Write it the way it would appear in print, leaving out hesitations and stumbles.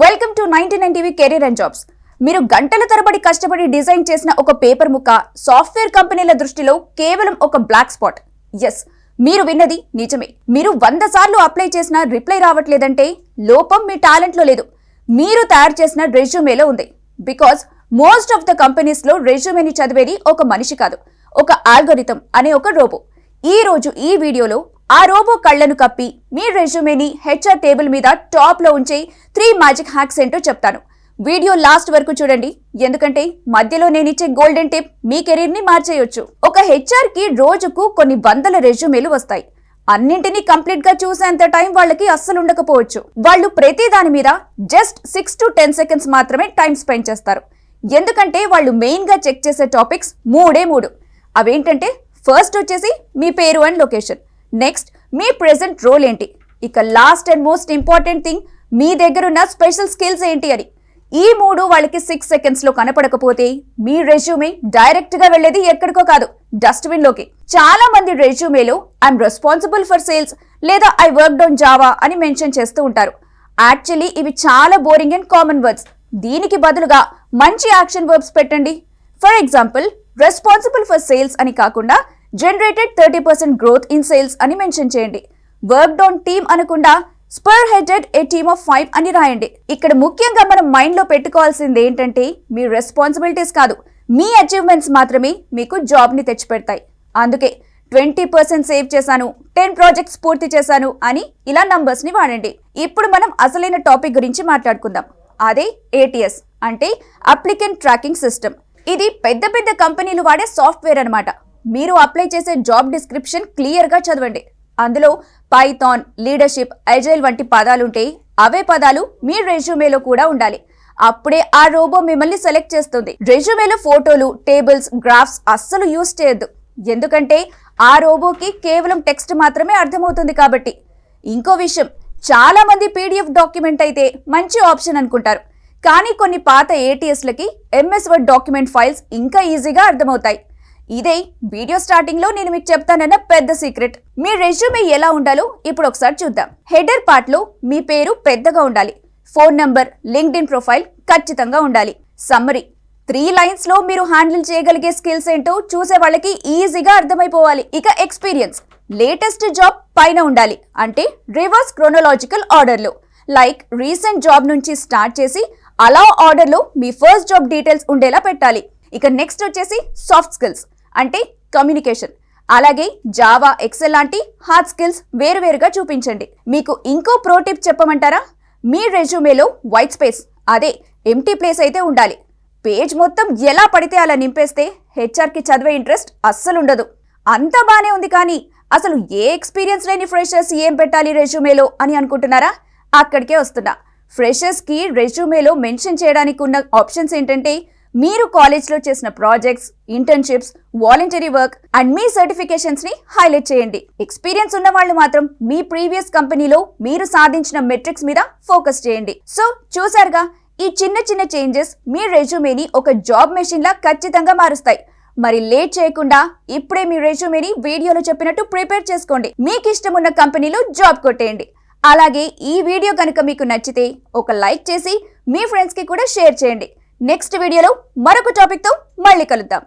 Welcome to 99 TV career and jobs. మీరు గంటల తరబడి కష్టపడి డిజైన్ చేసిన ఒక పేపర్ ముక్క సాఫ్ట్వేర్ కంపెనీల దృష్టిలో కేవలం ఒక బ్లాక్ స్పాట్. ఎస్, మీరు విన్నది నిజమే. మీరు 100 సార్లు అప్లై చేసినా రిప్లై రావట్లేదంటే లోపం మీ టాలెంట్ లో లేదు, మీరు తయారు చేసిన రెజ్యూమేలో ఉంది. Because most of the companies లో రెజ్యూమేని చదివేది ఒక మనిషి కాదు, ఒక ఆల్గోరిథం అనే ఒక రోబో. ఈ రోజు ఈ వీడియోలో ఆ రోబో కళ్ళను కప్పి మీ రెజ్యూమేని హెచ్ఆర్ టేబుల్ మీద టాప్ లో ఉంచే 3 మ్యాజిక్ హ్యాక్స్ ఏంటో చెప్తాను. వీడియో లాస్ట్ వరకు చూడండి, ఎందుకంటే మధ్యలో నేనిచ్చే గోల్డెన్ టిప్ మీ కెరీర్ ని మార్చేయొచ్చు. ఒక హెచ్ఆర్ కి రోజుకు కొన్ని వందల రెజ్యూమేలు వస్తాయి. అన్నింటినీ కంప్లీట్ గా చూసేంత టైం వాళ్ళకి అస్సలు ఉండకపోవచ్చు. వాళ్ళు ప్రతి దాని మీద జస్ట్ 6 to 10 seconds మాత్రమే టైం స్పెండ్ చేస్తారు. ఎందుకంటే వాళ్ళు మెయిన్ గా చెక్ చేసే టాపిక్స్ మూడే. అవేంటంటే ఫస్ట్ వచ్చేసి మీ పేరు అండ్ లొకేషన్, నెక్స్ట్ మీ ప్రెజెంట్ రోల్ ఏంటి, ఇక last and most important thing మీ దగ్గర ఉన్న స్పెషల్ స్కిల్స్ ఏంటి అని. ఈ మూడు వాళ్ళకి 6 seconds లో కనపడకపోతే మీ రెజ్యూమే డైరెక్ట్ గా వెళ్లేది ఎక్కడికో కాదు, డస్ట్బిన్ లోకి. చాలా మంది రెజ్యూమేలో ఐఎమ్ రెస్పాన్సిబుల్ ఫర్ సేల్స్ లేదా ఐ వర్క్డ్ ఆన్ జావా అని మెన్షన్ చేస్తూ ఉంటారు. యాక్చువల్లీ ఇవి చాలా బోరింగ్ అండ్ కామన్ వర్డ్స్. దీనికి బదులుగా మంచి యాక్షన్ వర్బ్స్ పెట్టండి. For example, responsible for sales అని కాకుండా జనరేటెడ్ 30% గ్రోత్ ఇన్ సేల్స్ అని మెన్షన్ చేయండి. వర్క్డ్ ఆన్ టీమ్ అనకుండా spur headed A team of 5 అని రాయండి. ఇక్కడ ముఖ్యంగా మనం మైండ్ లో పెట్టుకోవాల్సింది ఏంటంటే మీ రెస్పాన్సిబిలిటీస్ కాదు, మీ అచీవ్మెంట్స్ మాత్రమే మీకు జాబ్ ని తెచ్చిపెడతాయి. అందుకే 20% సేవ్ చేశాను, 10 ప్రాజెక్ట్స్ పూర్తి చేశాను అని ఇలా నంబర్స్ ని వాడండి. ఇప్పుడు మనం అసలైన టాపిక్ గురించి మాట్లాడుకుందాం. అదే ATS అంటే అప్లికెంట్ ట్రాకింగ్ సిస్టమ్. ఇది పెద్ద పెద్ద కంపెనీలు వాడే సాఫ్ట్వేర్ అన్నమాట. మీరు అప్లై చేసే జాబ్ డిస్క్రిప్షన్ క్లియర్ గా చదవండి. అందులో పైథాన్, లీడర్షిప్, అజైల్ వంటి పదాలుంటే అవే పదాలు మీ రెజ్యూమేలో కూడా ఉండాలి. అప్పుడే ఆ రోబో మిమ్మల్ని సెలెక్ట్ చేస్తుంది. రెజ్యూమేలో ఫోటోలు, టేబుల్స్, గ్రాఫ్స్ అస్సలు యూజ్ చేయొద్దు, ఎందుకంటే ఆ రోబోకి కేవలం టెక్స్ట్ మాత్రమే అర్థమవుతుంది కాబట్టి. ఇంకో విషయం, చాలా మంది PDF డాక్యుమెంట్ అయితే మంచి ఆప్షన్ అనుకుంటారు, కానీ కొన్ని పాత ATSలకి MS వర్డ్ డాక్యుమెంట్ ఫైల్స్ ఇంకా ఈజీగా అర్థమవుతాయి. ఇదే వీడియో స్టార్టింగ్ లో నేను మీకు చెప్తానన్న పెద్ద సీక్రెట్. మీ రెజ్యూమే ఎలా ఉండాలో ఇప్పుడు ఒకసారి చూద్దాం. హెడర్ పార్ట్ లో మీ పేరు పెద్దగా ఉండాలి, ఫోన్ నంబర్, లింక్డ్ఇన్ ప్రొఫైల్ ఖచ్చితంగా ఉండాలి. సమ్మరీ 3 lines లో మీరు హ్యాండిల్ చేయగలిగే స్కిల్స్ ఏంటో చూసే వాళ్ళకి ఈజీగా అర్థమైపోవాలి. ఇక ఎక్స్పీరియన్స్, లేటెస్ట్ జాబ్ పైన ఉండాలి, అంటే రివర్స్ క్రోనలాజికల్ ఆర్డర్ లో. లైక్ రీసెంట్ జాబ్ నుంచి స్టార్ట్ చేసి అలా ఆర్డర్ లో మీ ఫస్ట్ జాబ్ డీటెయిల్స్ ఉండేలా పెట్టాలి. ఇక నెక్స్ట్ వచ్చేసి సాఫ్ట్ స్కిల్స్ అంటే కమ్యూనికేషన్, అలాగే జావా, ఎక్సెల్ లాంటి హార్డ్ స్కిల్స్ వేరువేరుగా చూపించండి. మీకు ఇంకో ప్రో టిప్ చెప్పమంటారా? మీ రెజ్యూమేలో వైట్ స్పేస్, అదే ఎంటీ ప్లేస్ అయితే ఉండాలి. పేజ్ మొత్తం ఎలా పడితే అలా నింపేస్తే హెచ్ఆర్కి చదివే ఇంట్రెస్ట్ అస్సలు ఉండదు. అంతా బానే ఉంది, కానీ అసలు ఏ ఎక్స్పీరియన్స్ లేని ఫ్రెషర్స్ ఏం పెట్టాలి రెజ్యూమేలో అని అనుకుంటున్నారా? అక్కడికే వస్తున్నా. ఫ్రెషర్స్కి రెజ్యూమేలో మెన్షన్ చేయడానికి ఉన్న ఆప్షన్స్ ఏంటంటే మీరు కాలేజ్లో చేసిన projects, internships, voluntary work and me certifications ని హైలైట్ చేయండి. ఎక్స్పీరియన్స్ ఉన్న వాళ్ళు మాత్రం మీ ప్రీవియస్ కంపెనీలో మీరు సాధించిన మెట్రిక్స్ మీద ఫోకస్ చేయండి. సో చూసారుగా, ఈ చిన్న చిన్న చేంజెస్ మీ రెజ్యూమేని ఒక జాబ్ మెషిన్ లా ఖచ్చితంగా మారుస్తాయి. మరి లేట్ చేయకుండా ఇప్పుడే మీ రెజ్యూమేని వీడియోలో చెప్పినట్టు ప్రిపేర్ చేసుకోండి. మీకు ఇష్టం ఉన్న కంపెనీలో జాబ్ కొట్టేయండి. అలాగే ఈ వీడియో కనుక మీకు నచ్చితే ఒక లైక్ చేసి మీ ఫ్రెండ్స్ కి కూడా షేర్ చేయండి. నెక్స్ట్ వీడియోలో మరొక టాపిక్ తో మళ్ళీ కలుద్దాం.